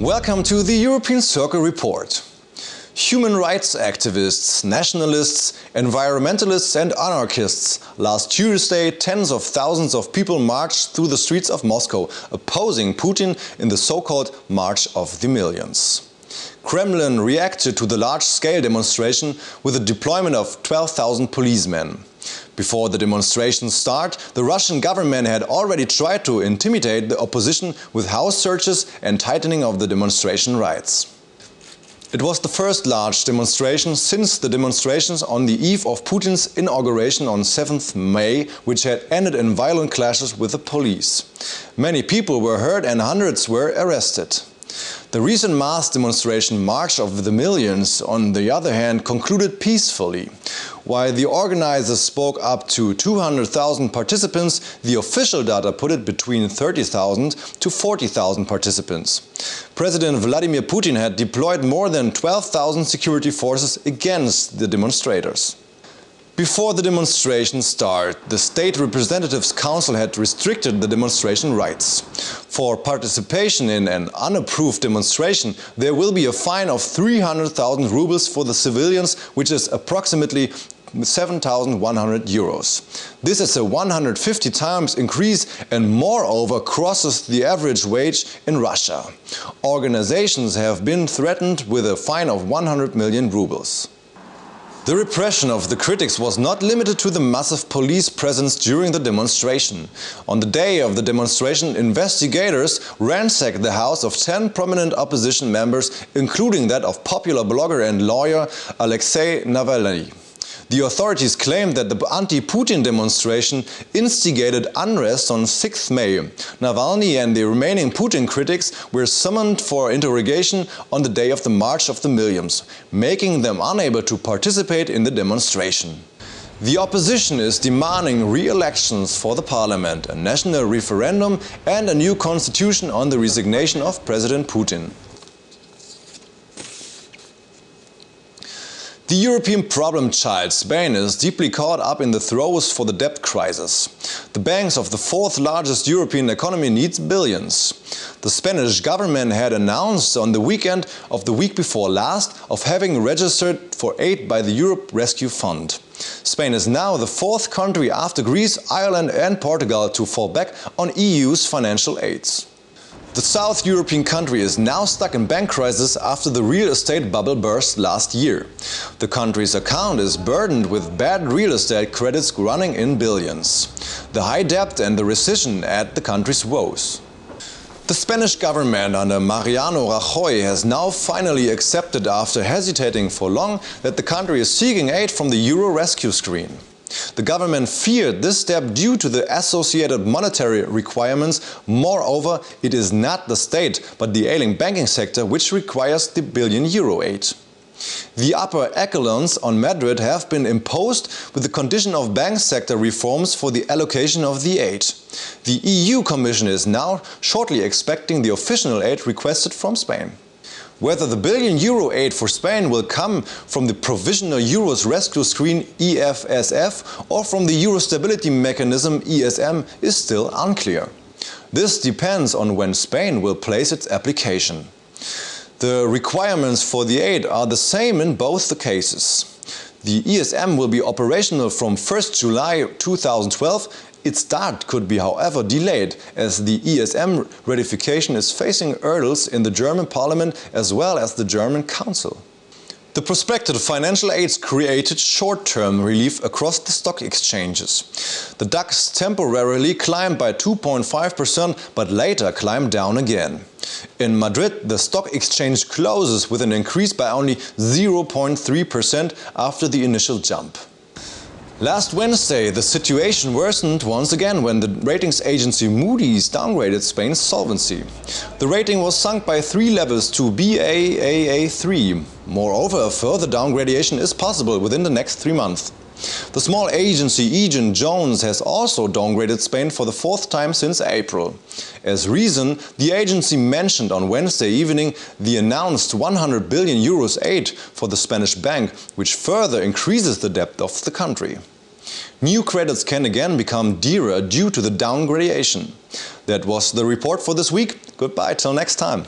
Welcome to the European Circle Report. Human rights activists, nationalists, environmentalists and anarchists. Last Tuesday, tens of thousands of people marched through the streets of Moscow, opposing Putin in the so-called March of the Millions. Kremlin reacted to the large-scale demonstration with the deployment of 12,000 policemen. Before the demonstrations start, the Russian government had already tried to intimidate the opposition with house searches and tightening of the demonstration rights. It was the first large demonstration since the demonstrations on the eve of Putin's inauguration on 7th May, which had ended in violent clashes with the police. Many people were hurt and hundreds were arrested. The recent mass demonstration March of the Millions, on the other hand, concluded peacefully. While the organizers spoke up to 200,000 participants, the official data put it between 30,000 to 40,000 participants. President Vladimir Putin had deployed more than 12,000 security forces against the demonstrators. Before the demonstration started, the State Representatives Council had restricted the demonstration rights. For participation in an unapproved demonstration, there will be a fine of 300,000 rubles for the civilians, which is approximately 7,100 euros. This is a 150 times increase and moreover crosses the average wage in Russia. Organizations have been threatened with a fine of 100 million rubles. The repression of the critics was not limited to the massive police presence during the demonstration. On the day of the demonstration, investigators ransacked the house of 10 prominent opposition members, including that of popular blogger and lawyer Alexei Navalny. The authorities claimed that the anti-Putin demonstration instigated unrest on 6th May. Navalny and the remaining Putin critics were summoned for interrogation on the day of the March of the Millions, making them unable to participate in the demonstration. The opposition is demanding re-elections for the parliament, a national referendum and a new constitution on the resignation of President Putin. The European problem child, Spain, is deeply caught up in the throes for the debt crisis. The banks of the fourth largest European economy need billions. The Spanish government had announced on the weekend of the week before last of having registered for aid by the Europe Rescue Fund. Spain is now the fourth country after Greece, Ireland and Portugal to fall back on EU's financial aids. The South European country is now stuck in bank crisis after the real estate bubble burst last year. The country's account is burdened with bad real estate credits running in billions. The high debt and the recession add the country's woes. The Spanish government under Mariano Rajoy has now finally accepted, after hesitating for long, that the country is seeking aid from the Euro rescue scheme. The government feared this step due to the associated monetary requirements. Moreover, it is not the state, but the ailing banking sector which requires the billion-euro aid. The upper echelons on Madrid have been imposed with the condition of bank sector reforms for the allocation of the aid. The EU Commission is now shortly expecting the official aid requested from Spain. Whether the billion-euro aid for Spain will come from the Provisional Euros Rescue Scheme EFSF or from the Euro Stability Mechanism ESM is still unclear. This depends on when Spain will place its application. The requirements for the aid are the same in both the cases. The ESM will be operational from 1st July 2012. Its start could be, however, delayed, as the ESM ratification is facing hurdles in the German Parliament as well as the German Council. The prospective financial aids created short-term relief across the stock exchanges. The DAX temporarily climbed by 2.5%, but later climbed down again. In Madrid, the stock exchange closes with an increase by only 0.3% after the initial jump. Last Wednesday, the situation worsened once again when the ratings agency Moody's downgraded Spain's solvency. The rating was sunk by 3 levels to Baa3. Moreover, a further downgradation is possible within the next 3 months. The small agency Egan-Jones has also downgraded Spain for the 4th time since April. As reason, the agency mentioned on Wednesday evening the announced 100 billion euros aid for the Spanish bank, which further increases the debt of the country. New credits can again become dearer due to the downgradation. That was the report for this week. Goodbye till next time.